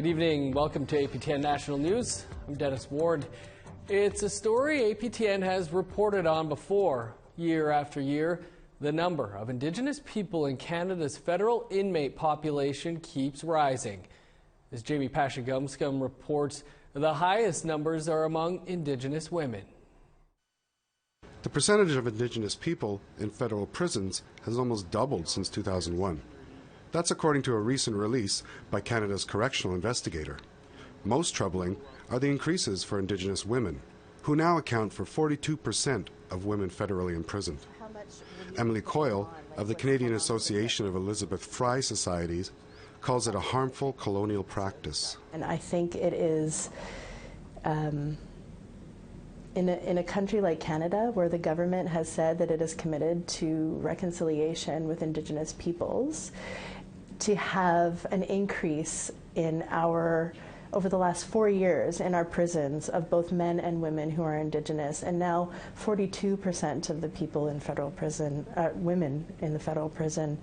Good evening. Welcome to APTN National News. I'm Dennis Ward. It's a story APTN has reported on before. Year after year, the number of Indigenous people in Canada's federal inmate population keeps rising. As Jamie Pashagumskum reports, the highest numbers are among Indigenous women. The percentage of Indigenous people in federal prisons has almost doubled since 2001. That's according to a recent release by Canada's correctional investigator. Most troubling are the increases for Indigenous women, who now account for 42% of women federally imprisoned. Emily Coyle of the Canadian Association of Elizabeth Fry Societies calls it a harmful colonial practice. And I think it is, in a country like Canada, where the government has said that it is committed to reconciliation with Indigenous peoples, to have an increase in over the last 4 years in our prisons of both men and women who are Indigenous, and now 42% of the people in federal prison, women in the federal prison,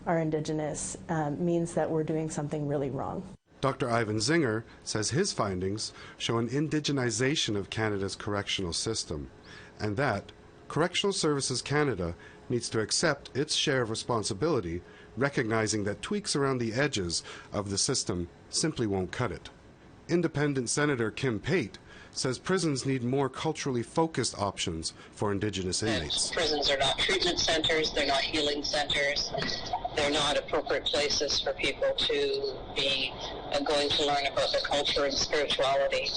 are Indigenous, means that we're doing something really wrong. Dr. Ivan Zinger says his findings show an indigenization of Canada's correctional system, and that Correctional Services Canada needs to accept its share of responsibility, recognizing that tweaks around the edges of the system simply won't cut it. Independent Senator Kim Pate says prisons need more culturally focused options for Indigenous inmates. Prisons are not treatment centers, they're not healing centers, they're not appropriate places for people to be going to learn about their culture and spirituality.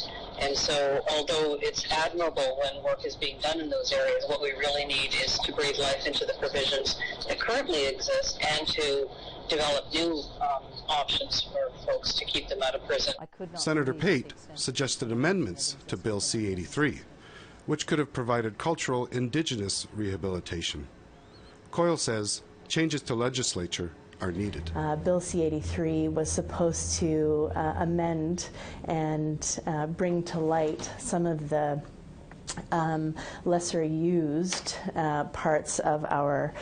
And so, although it's admirable when work is being done in those areas, what we really need is to breathe life into the provisions that currently exist and to develop new options for folks to keep them out of prison. Senator Pate suggested amendments to Bill C-83, which could have provided cultural Indigenous rehabilitation. Coyle says changes to legislature are needed. Bill C-83 was supposed to amend and bring to light some of the lesser used parts of our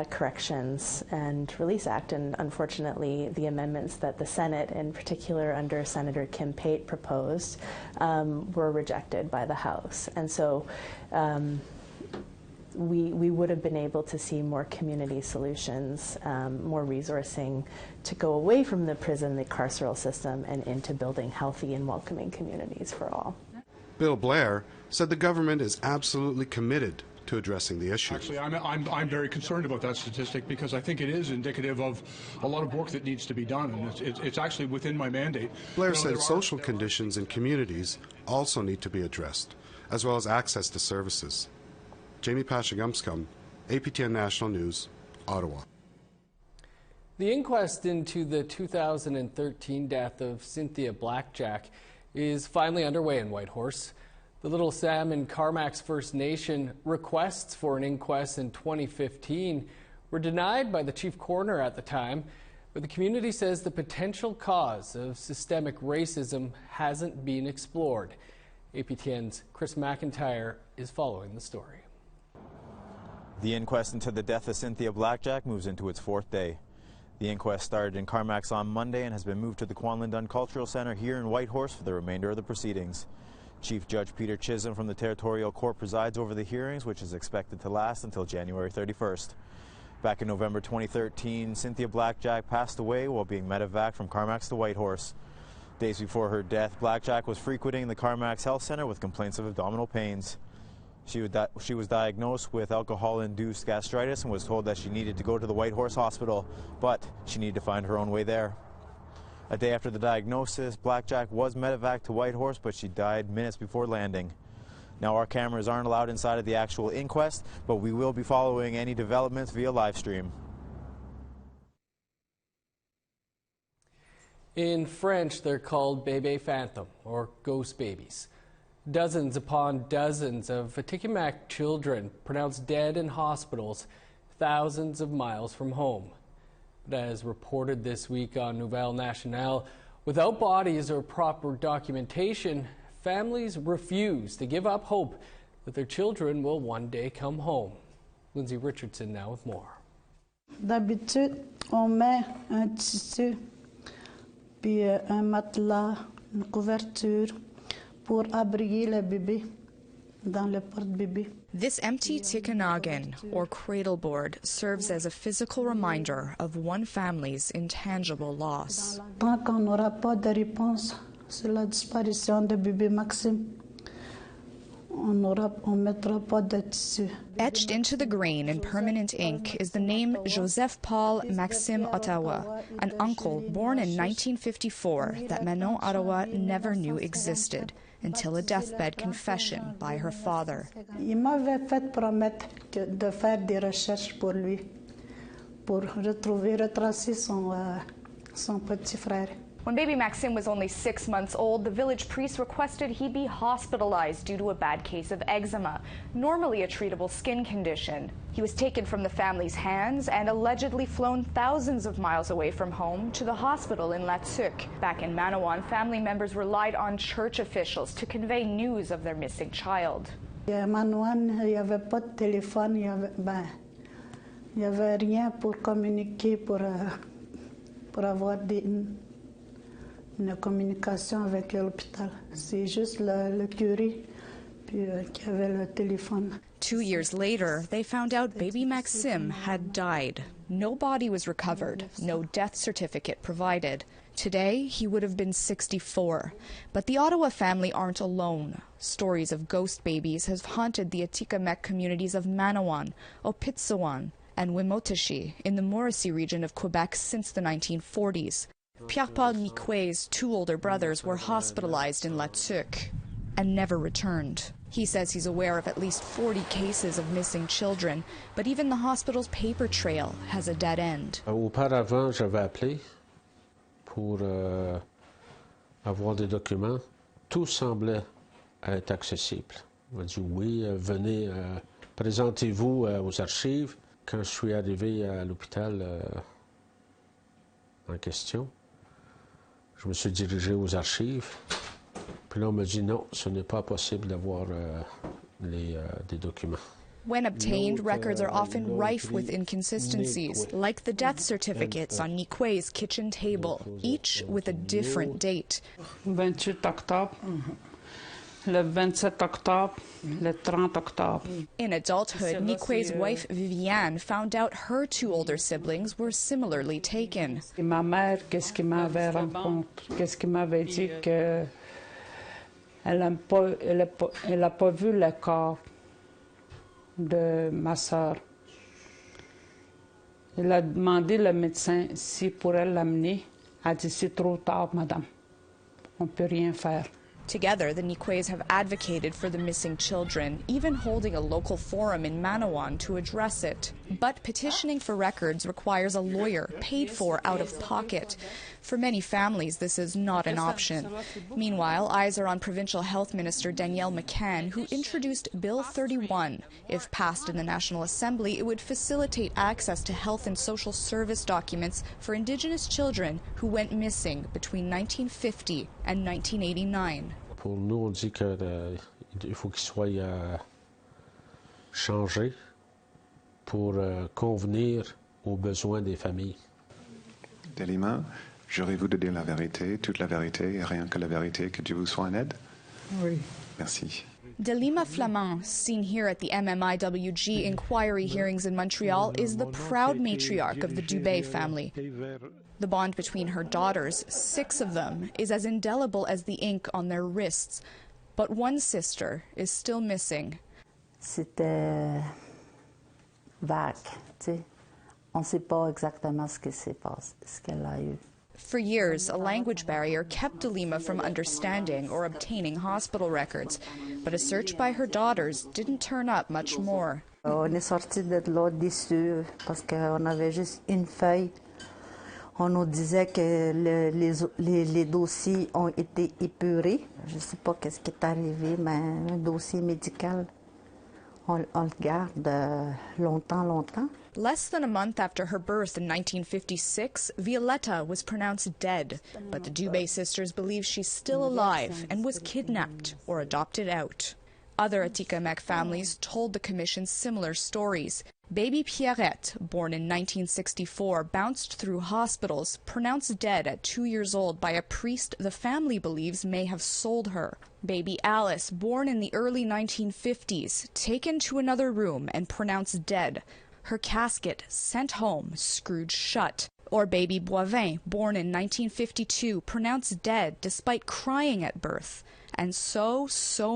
Corrections and Release Act, and unfortunately the amendments that the Senate, in particular under Senator Kim Pate, proposed were rejected by the House. And so we would have been able to see more community solutions, more resourcing to go away from the prison, the carceral system, and into building healthy and welcoming communities for all. Bill Blair said the government is absolutely committed to addressing the issue. Actually, I'm very concerned about that statistic because I think it is indicative of a lot of work that needs to be done, and it's actually within my mandate. Blair said social conditions in communities also need to be addressed, as well as access to services. Jamie Pashagumskum, APTN National News, Ottawa. The inquest into the 2013 death of Cynthia Blackjack is finally underway in Whitehorse. The Little Salmon Carmacks First Nation requests for an inquest in 2015 were denied by the chief coroner at the time, but the community says the potential cause of systemic racism hasn't been explored. APTN's Chris McIntyre is following the story. The inquest into the death of Cynthia Blackjack moves into its fourth day. The inquest started in Carmacks on Monday and has been moved to the Kwanlin Dunn Cultural Centre here in Whitehorse for the remainder of the proceedings. Chief Judge Peter Chisholm from the Territorial Court presides over the hearings, which is expected to last until January 31st. Back in November 2013, Cynthia Blackjack passed away while being medevaced from Carmacks to Whitehorse. Days before her death, Blackjack was frequenting the Carmacks Health Centre with complaints of abdominal pains. She was diagnosed with alcohol-induced gastritis and was told that she needed to go to the Whitehorse Hospital, but she needed to find her own way there. A day after the diagnosis, Blackjack was medevaced to Whitehorse, but she died minutes before landing. Now, our cameras aren't allowed inside of the actual inquest, but we will be following any developments via live stream. In French, they're called bébé fantôme, or ghost babies. Dozens upon dozens of Atikamekw children pronounced dead in hospitals thousands of miles from home. But as reported this week on Nouvelle Nationale, without bodies or proper documentation, families refuse to give up hope that their children will one day come home. Lindsay Richardson now with more. D'habitude, on met un tissu puis un matelas, une couverture pour abriter le bébé dans le porte-bébé. This empty tikanagan, or cradle board, serves as a physical reminder of one family's intangible loss. Tant qu'on n'aura pas de réponse sur la disparition de bébé Maxime, on mettra pas de tissu. Etched into the grain in permanent ink is the name Joseph Paul Maxime Ottawa, an uncle born in 1954 that Manon Ottawa never knew existed until a deathbed confession by her father. Il m'avait fait promettre de faire des recherches pour lui, pour retracer son petit frère. When baby Maxime was only 6 months old, the village priest requested he be hospitalized due to a bad case of eczema, normally a treatable skin condition. He was taken from the family's hands and allegedly flown thousands of miles away from home to the hospital in Latsuk. Back in Manawan, family members relied on church officials to convey news of their missing child. À Manawan, il n'y avait pas de téléphone, il n'y avait rien pour communiquer, pour avoir une communication avec l'hôpital. C'est juste le curé qui avait le téléphone. 2 years later, they found out baby Maxime had died. No body was recovered, no death certificate provided. Today, he would have been 64. But the Ottawa family aren't alone. Stories of ghost babies have haunted the Atikamekw communities of Manawan, Opitsawan, and Wimotashi in the Morrissey region of Quebec since the 1940s. Pierre-Paul Niquet's 2 older brothers were hospitalized in Latsuk and never returned. He says he's aware of at least 40 cases of missing children, but even the hospital's paper trail has a dead end. Auparavant, j'avais appelé pour avoir des documents. Tout semblait être accessible. On m'a dit oui, venez, présentez-vous aux archives. Quand je suis arrivé à l'hôpital en question, je me suis dirigé aux archives. Puis là, on m'a dit non, ce n'est pas possible d'avoir des documents. When obtained, records are often rife with inconsistencies, like the death certificates on Niquet's kitchen table, each with a different date. 28 octobre, le 27 octobre, le 30 octobre. In adulthood, Niquet's wife Viviane found out her 2 older siblings were similarly taken. Ma mère, qu'est-ce qu'il m'avait dit que elle n'a pas vu le corps de ma sœur. Elle a demandé au médecin s'il pourrait l'amener. Elle a dit c'est trop tard, madame. On ne peut rien faire. Together, the Niquets have advocated for the missing children, even holding a local forum in Manawan to address it. But petitioning for records requires a lawyer, paid for out of pocket. For many families, this is not an option. Meanwhile, eyes are on Provincial Health Minister Danielle McCann, who introduced Bill 31. If passed in the National Assembly, it would facilitate access to health and social service documents for Indigenous children who went missing between 1950 and 1989. Pour nous, on dit qu'il faut qu'il soit changé pour convenir aux besoins des familles. Delima, j'aurais-vous de dire la vérité, toute la vérité, et rien que la vérité, que Dieu vous soit en aide? Oui. Merci. Delima Flamand, seen here at the MMIWG inquiry hearings in Montreal, is the proud matriarch of the Dubé family. The bond between her daughters, 6 of them, is as indelible as the ink on their wrists. But one sister is still missing. C'était vague, tu sais. On ne sait pas exactement ce qu'elle a eu. For years, a language barrier kept Delima from understanding or obtaining hospital records. But a search by her daughters didn't turn up much more. On est sorti de là déçus parce qu'on avait juste une feuille. On nous disait que les dossiers ont été épurés. Je ne sais pas qu'est-ce qui est arrivé, mais un dossier médical, on le garde longtemps. Less than a month after her birth in 1956, Violetta was pronounced dead. But the Dubé sisters believe she's still alive and was kidnapped or adopted out. Other Atikamekw families told the commission similar stories. Baby Pierrette, born in 1964, bounced through hospitals, pronounced dead at 2 years old by a priest the family believes may have sold her. Baby Alice, born in the early 1950s, taken to another room and pronounced dead. Her casket sent home, screwed shut. Or baby Boivin, born in 1952, pronounced dead despite crying at birth. And so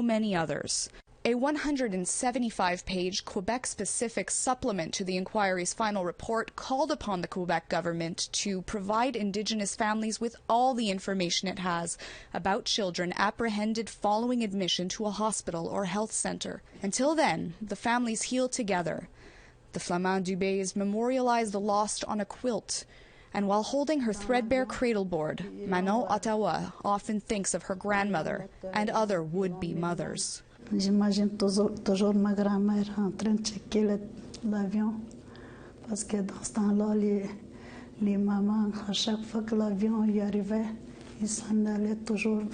many others. A 175-page Quebec-specific supplement to the inquiry's final report called upon the Quebec government to provide Indigenous families with all the information it has about children apprehended following admission to a hospital or health centre. Until then, the families heal together. The Flamand Dubés memorialized the lost on a quilt. And while holding her threadbare cradleboard, Manon Ottawa often thinks of her grandmother and other would-be mothers. J'imagine toujours ma grand-mère en train de checker l'avion parce que dans ce temps-là, les mamans, à chaque fois que l'avion y arrivait, ils s'en allaient toujours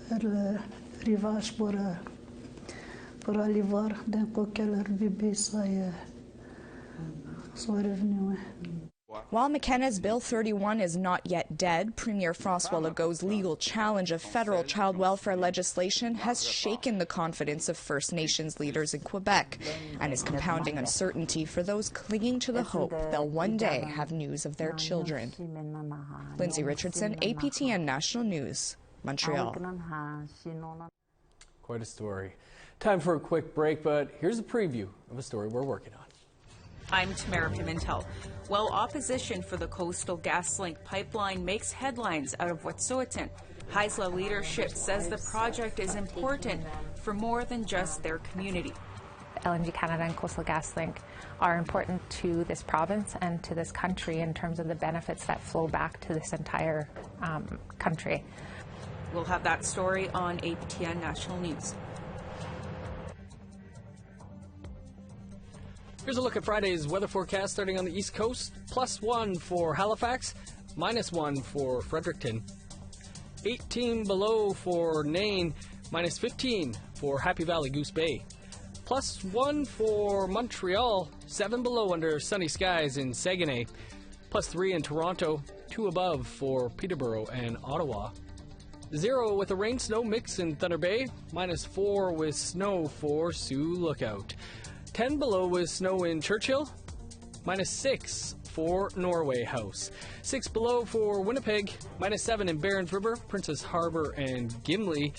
vers le rivage pour aller voir d'un coup que leur bébé soit revenu. While McKenna's Bill 31 is not yet dead, Premier François Legault's legal challenge of federal child welfare legislation has shaken the confidence of First Nations leaders in Quebec and is compounding uncertainty for those clinging to the hope they'll one day have news of their children. Lindsay Richardson, APTN National News, Montreal. Quite a story. Time for a quick break, but here's a preview of a story we're working on. I'm Tamara Pimentel. While opposition for the coastal GasLink pipeline makes headlines out of Wet'suwet'en, Haisla leadership says the project is important for more than just their community. LNG Canada and Coastal GasLink are important to this province and to this country in terms of the benefits that flow back to this entire country. We'll have that story on APTN National News. Here's a look at Friday's weather forecast starting on the East Coast. +1 for Halifax, -1 for Fredericton. 18 below for Nain, -15 for Happy Valley Goose Bay. +1 for Montreal, 7 below under sunny skies in Saguenay. +3 in Toronto, 2 above for Peterborough and Ottawa. 0 with a rain-snow mix in Thunder Bay, -4 with snow for Sioux Lookout. 10 below with snow in Churchill, -6 for Norway House. 6 below for Winnipeg, -7 in Barons River, Princess Harbour and Gimli.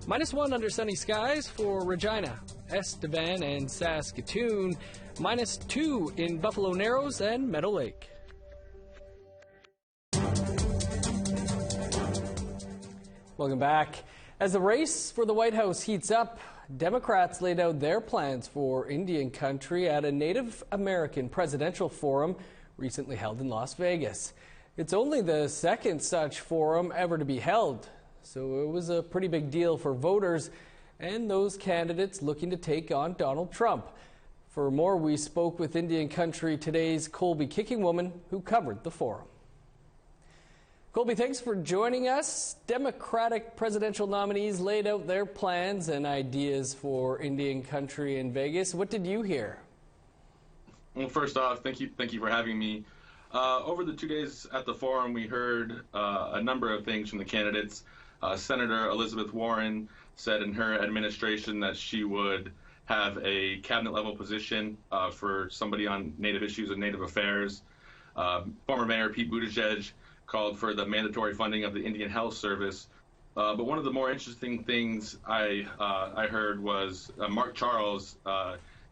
-1 under sunny skies for Regina, Estevan and Saskatoon. -2 in Buffalo Narrows and Meadow Lake. Welcome back. As the race for the White House heats up, Democrats laid out their plans for Indian country at a Native American presidential forum recently held in Las Vegas. It's only the second such forum ever to be held, so it was a pretty big deal for voters and those candidates looking to take on Donald Trump. For more, we spoke with Indian Country Today's Colby Kickingwoman, who covered the forum. Colby, thanks for joining us. Democratic presidential nominees laid out their plans and ideas for Indian country in Vegas. What did you hear? Well, first off, thank you for having me. Over the 2 days at the forum, we heard a number of things from the candidates. Senator Elizabeth Warren said in her administration that she would have a cabinet-level position for somebody on Native issues and Native affairs. Former Mayor Pete Buttigieg called for the mandatory funding of the Indian Health Service. But one of the more interesting things I heard was Mark Charles.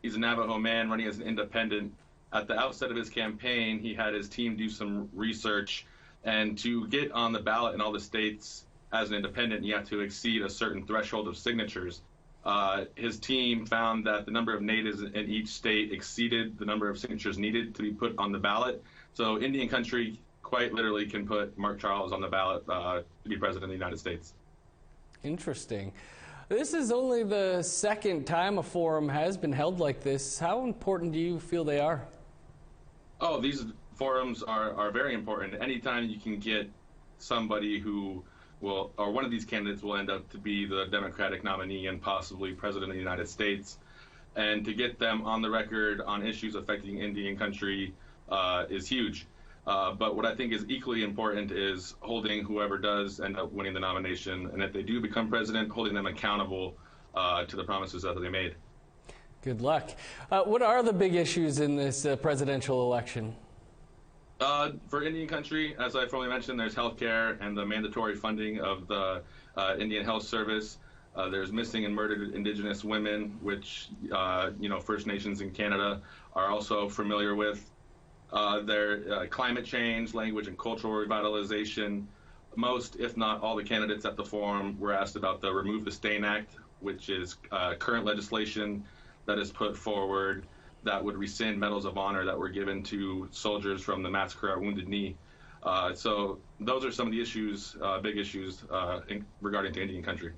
He's a Navajo man running as an independent. At the outset of his campaign, he had his team do some research, and to get on the ballot in all the states as an independent, you have to exceed a certain threshold of signatures. His team found that the number of natives in each state exceeded the number of signatures needed to be put on the ballot. So Indian country quite literally can put Mark Charles on the ballot to be president of the United States. Interesting. This is only the second time a forum has been held like this. How important do you feel they are? Oh, these forums are very important. Anytime you can get somebody who will, or one of these candidates will end up to be the Democratic nominee and possibly President of the United States. And to get them on the record on issues affecting Indian country is huge. But what I think is equally important is holding whoever does end up winning the nomination, and if they do become president, holding them accountable to the promises that they made. Good luck. What are the big issues in this presidential election? For Indian country, as I formally mentioned, there's healthcare and the mandatory funding of the Indian Health Service. There's missing and murdered Indigenous women, which First Nations in Canada are also familiar with. Climate change, language and cultural revitalization. Most, if not all, the candidates at the forum were asked about the Remove the Stain Act, which is current legislation that is put forward that would rescind medals of honor that were given to soldiers from the massacre at Wounded Knee. So those are some of the issues, big issues regarding to Indian country.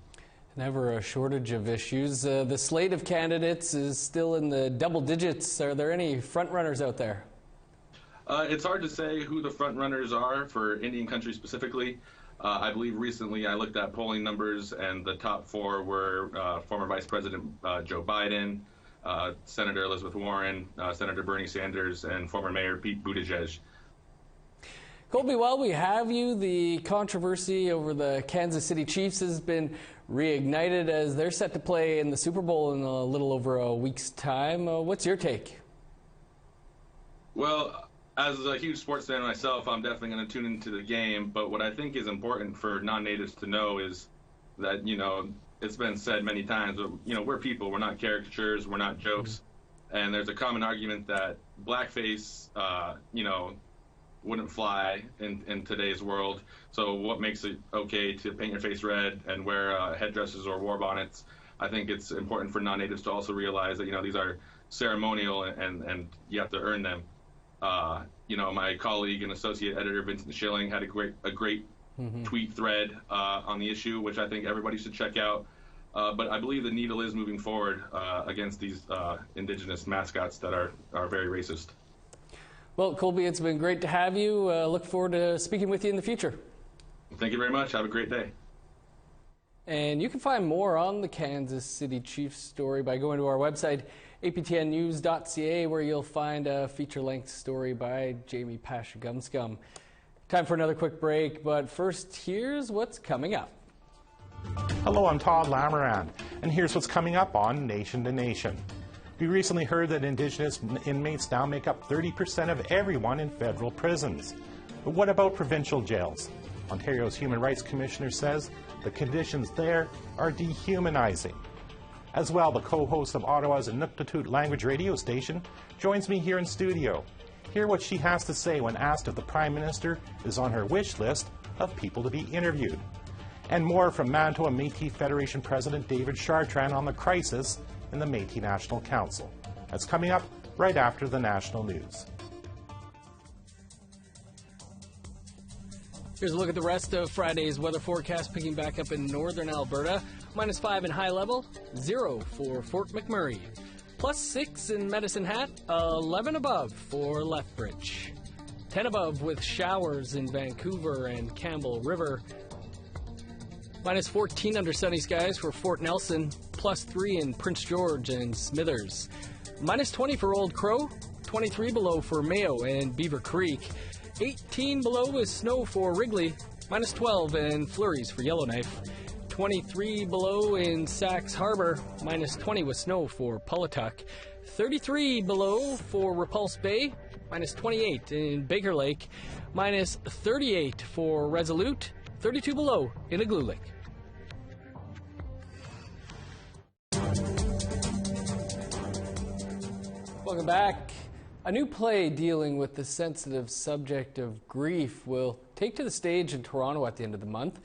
Never a shortage of issues. The slate of candidates is still in the double digits. Are there any front runners out there? It's hard to say who the front runners are for Indian country specifically. I believe recently I looked at polling numbers, and the top four were former Vice President Joe Biden, Senator Elizabeth Warren, Senator Bernie Sanders, and former Mayor Pete Buttigieg. Colby, while we have you, the controversy over the Kansas City Chiefs has been reignited as they're set to play in the Super Bowl in a little over a week's time. What's your take? Well, as a huge sports fan myself, I'm definitely going to tune into the game. But what I think is important for non-natives to know is that, it's been said many times, but, we're people. We're not caricatures. We're not jokes. And there's a common argument that blackface, wouldn't fly in today's world. So what makes it okay to paint your face red and wear headdresses or war bonnets? I think it's important for non-natives to also realize that, these are ceremonial and you have to earn them. My colleague and associate editor Vincent Schilling had a great tweet thread on the issue, which I think everybody should check out. But I believe the needle is moving forward against these Indigenous mascots that are very racist. Well, Colby, it's been great to have you. Look forward to speaking with you in the future. Thank you very much. Have a great day. And you can find more on the Kansas City Chiefs story by going to our website, aptnnews.ca, where you'll find a feature-length story by Jamie Pashagumscum. Time for another quick break, but first, here's what's coming up. Hello, I'm Todd Lamoran, and here's what's coming up on Nation to Nation. We recently heard that Indigenous inmates now make up 30% of everyone in federal prisons. But what about provincial jails? Ontario's Human Rights Commissioner says the conditions there are dehumanizing. As well, the co-host of Ottawa's Inuktitut language radio station joins me here in studio. Hear what she has to say when asked if the Prime Minister is on her wish list of people to be interviewed. And more from Manitoba Métis Federation President David Chartrand on the crisis in the Métis National Council. That's coming up right after the national news. Here's a look at the rest of Friday's weather forecast, picking back up in northern Alberta. -5 in high level, 0 for Fort McMurray. +6 in Medicine Hat, 11 above for Lethbridge. 10 above with showers in Vancouver and Campbell River. -14 under sunny skies for Fort Nelson, +3 in Prince George and Smithers. -20 for Old Crow, 23 below for Mayo and Beaver Creek. 18 below with snow for Wrigley, -12 and flurries for Yellowknife. 23 below in Sax Harbor, -20 with snow for Pawatuck. 33 below for Repulse Bay, -28 in Baker Lake. -38 for Resolute, 32 below in Igloolik. Welcome back. A new play dealing with the sensitive subject of grief will take to the stage in Toronto at the end of the month.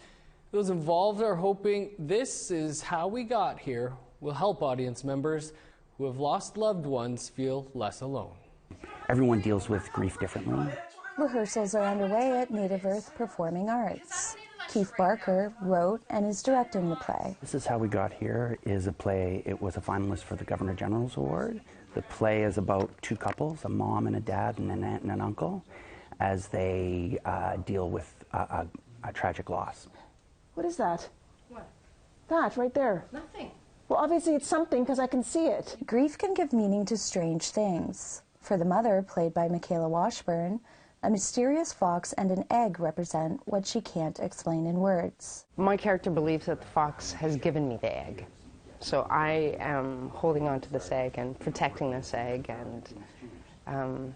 Those involved are hoping This Is How We Got Here will help audience members who have lost loved ones feel less alone. Everyone deals with grief differently. Rehearsals are underway at Native Earth Performing Arts. Keith Barker wrote and is directing the play. This Is How We Got Here is a play. It was a finalist for the Governor General's Award. The play is about two couples, a mom and a dad and an aunt and an uncle, as they deal with a tragic loss. What is that? What? That right there. Nothing. Well, obviously it's something because I can see it. Grief can give meaning to strange things. For the mother, played by Michaela Washburn, a mysterious fox and an egg represent what she can't explain in words. My character believes that the fox has given me the egg. So I am holding on to this egg and protecting this egg and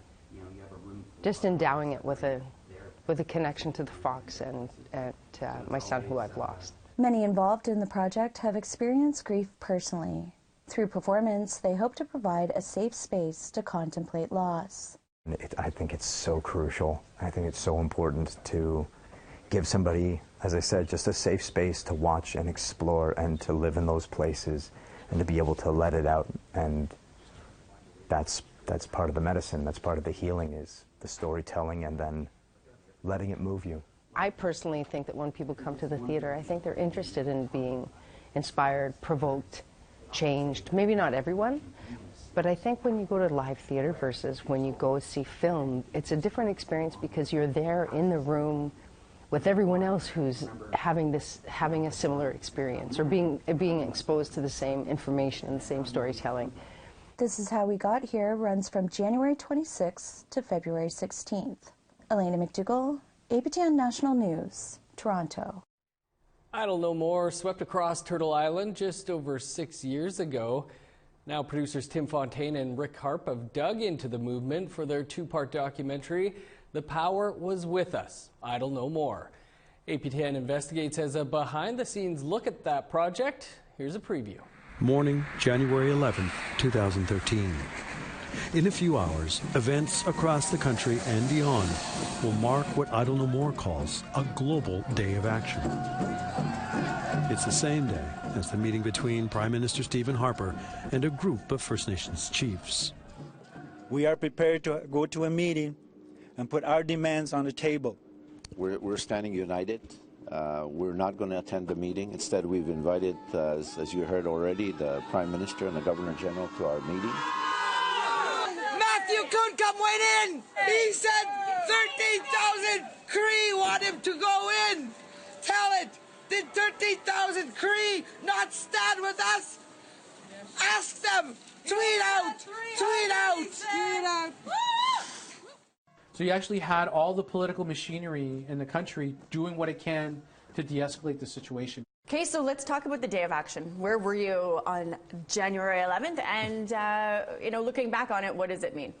just endowing it with a connection to the fox and my son who I've lost. Many involved in the project have experienced grief personally. Through performance, they hope to provide a safe space to contemplate loss. I think it's so crucial. I think it's so important to give somebody, as I said, just a safe space to watch and explore and to live in those places and to be able to let it out. And that's part of the medicine. That's part of the healing, is the storytelling and then letting it move you. I personally think that when people come to the theater, I think they're interested in being inspired, provoked, changed. Maybe not everyone, but I think when you go to live theater versus when you go see film, it's a different experience because you're there in the room with everyone else who's having a similar experience or being exposed to the same information and the same storytelling. This Is How We Got Here runs from January 26th to February 16th. Elena McDougall, APTN National News, Toronto. Idle No More swept across Turtle Island just over 6 years ago. Now producers Tim Fontaine and Rick Harp have dug into the movement for their two-part documentary, The Power Was With Us, Idle No More. APTN Investigates has a behind-the-scenes look at that project. Here's a preview. Morning, January 11, 2013. In a few hours, events across the country and beyond will mark what Idle No More calls a global day of action. It's the same day as the meeting between Prime Minister Stephen Harper and a group of First Nations chiefs. We are prepared to go to a meeting and put our demands on the table. We're standing united. We're not going to attend the meeting. Instead, we've invited, as you heard already, the Prime Minister and the Governor General to our meeting. Matthew couldn't come went in. He said 13,000 Cree want him to go in. Tell it. Did 13,000 Cree not stand with us? Ask them. Tweet out. Tweet out. Tweet out. So you actually had all the political machinery in the country doing what it can to de-escalate the situation. Okay, so let's talk about the day of action. Where were you on January 11th? And, looking back on it, what does it mean?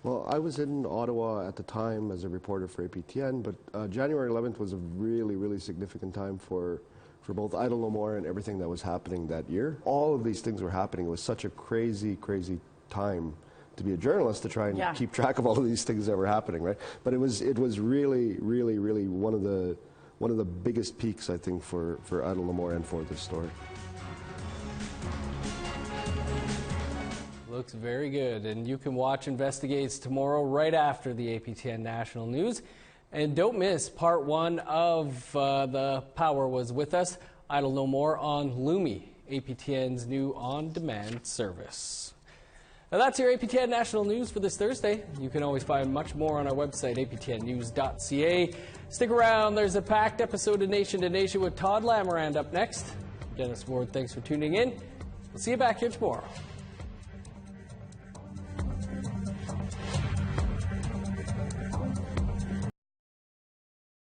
Well, I was in Ottawa at the time as a reporter for APTN, but January 11th was a really, really significant time for both Idle No More and everything that was happening that year. All of these things were happening. It was such a crazy, crazy time to be a journalist to try and keep track of all of these things that were happening, right? But it was really, really, really one of the biggest peaks, I think, for Idle No More and for this story. Looks very good, and you can watch Investigates tomorrow right after the APTN National News. And don't miss part 1 of The Power Was With Us, Idle No More on Lumi, APTN's new on-demand service. Now that's your APTN National News for this Thursday. You can always find much more on our website, aptnnews.ca. Stick around, there's a packed episode of Nation to Nation with Todd Lamarand up next. Dennis Ward, thanks for tuning in. We'll see you back here tomorrow.